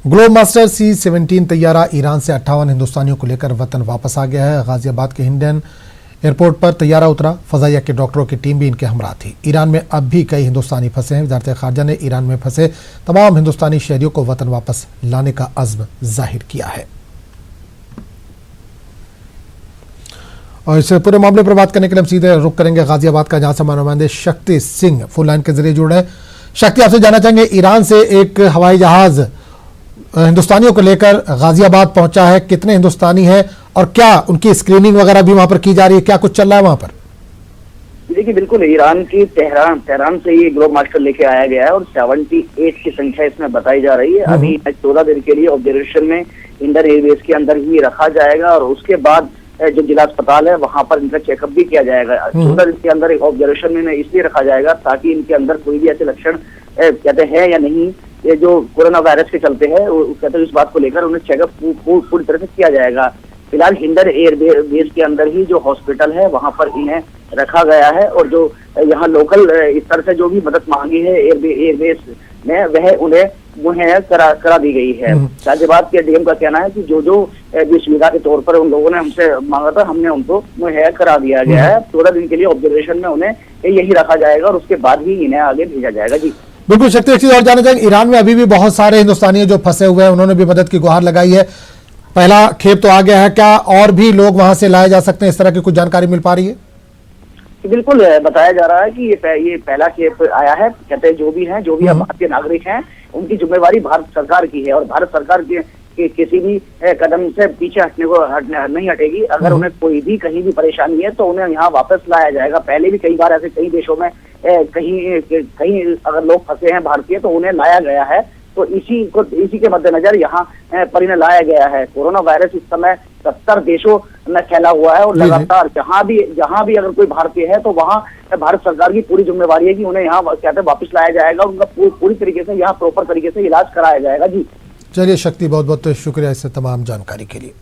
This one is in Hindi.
ग्लोब मास्टर C-17 तैयारा ईरान से 58 हिंदुस्तानियों को लेकर वतन वापस आ गया है। गाजियाबाद के हिंडन एयरपोर्ट पर तैयारा उतरा। फजाइया के डॉक्टरों की टीम भी इनके हमरा थी। ईरान में अब भी कई हिंदुस्तानी फंसे हैं। वजारत खारजा ने ईरान में फंसे तमाम हिंदुस्तानी शहरियों को वतन वापस लाने का अज़्म जाहिर किया है। और इस पूरे मामले पर बात करने के लिए हम सीधे रुख करेंगे गाजियाबाद का, जहां से हमारे नुमाइंदे शक्ति सिंह फोन लाइन के जरिए जुड़ रहे हैं। शक्ति, आपसे जानना चाहेंगे, ईरान से एक हवाई जहाज हिंदुस्तानियों को लेकर गाजियाबाद पहुंचा है। कितने हिंदुस्तानी हैं और क्या उनकी स्क्रीनिंग वगैरह भी वहां पर की जा रही है? क्या कुछ चल रहा है वहां पर? देखिए, बिल्कुल ईरान की तेहरान से ये ग्लोब मास्टर लेके आया गया है और 78 की संख्या इसमें बताई जा रही है। अभी 14 दिन के लिए ऑब्जर्वेशन में इंडियन एयरवेज के अंदर ही रखा जाएगा और उसके बाद जो जिला अस्पताल है वहां पर इनका चेकअप भी किया जाएगा। 14 दिन के अंदर एक में इसलिए रखा जाएगा ताकि इनके अंदर कोई भी ऐसे लक्षण कहते हैं या नहीं, ये जो कोरोना वायरस के चलते हैं, कहते हैं इस बात को लेकर उन्हें चेकअप पूरी तरह से किया जाएगा। फिलहाल हिंडन एयरबेस के अंदर ही जो हॉस्पिटल है वहां पर इन्हें रखा गया है और जो यहाँ लोकल स्तर से जो भी मदद मांगी है एयरबेस ने वह उन्हें मुहैया करा दी गई है। गाजियाबाद के डीएम का कहना है कि जो सुविधा के तौर पर उन लोगों ने हमसे मांगा था, हमने उनको मुहैया करा दिया गया है। 14 दिन के लिए ऑब्जर्वेशन में उन्हें यही रखा जाएगा और उसके बाद ही इन्हें आगे भेजा जाएगा। जी बिल्कुल शक्ति, एक चीज और जानना चाहेंगे, ईरान में अभी भी बहुत सारे हिंदुस्तानी जो फंसे हुए हैं, उन्होंने भी मदद की गुहार लगाई है। पहला खेप तो आ गया है, क्या और भी लोग वहां से लाए जा सकते हैं? इस तरह की कुछ जानकारी मिल पा रही है? बिल्कुल बताया जा रहा है कि ये पहला खेप आया है। कहते हैं जो भी भारतीय नागरिक हैं उनकी जिम्मेवारी भारत सरकार की है और भारत सरकार के किसी भी कदम से पीछे नहीं हटेगी। अगर उन्हें कोई भी कहीं भी परेशानी है तो उन्हें यहाँ वापस लाया जाएगा। पहले भी कई बार ऐसे कई देशों में कहीं अगर लोग फंसे हैं भारतीय तो उन्हें लाया गया है। तो इसी के मद्देनजर यहाँ पर इन्हें लाया गया है। कोरोना वायरस इस समय 70 देशों में फैला हुआ है और लगातार जहाँ भी अगर कोई भारतीय है तो वहाँ भारत सरकार की पूरी जिम्मेवारी है कि उन्हें यहाँ कहते हैं वापस लाया जाएगा, उनका पूरी तरीके से यहाँ प्रॉपर तरीके से इलाज कराया जाएगा। जी चलिए शक्ति, बहुत बहुत शुक्रिया इस तमाम जानकारी के लिए।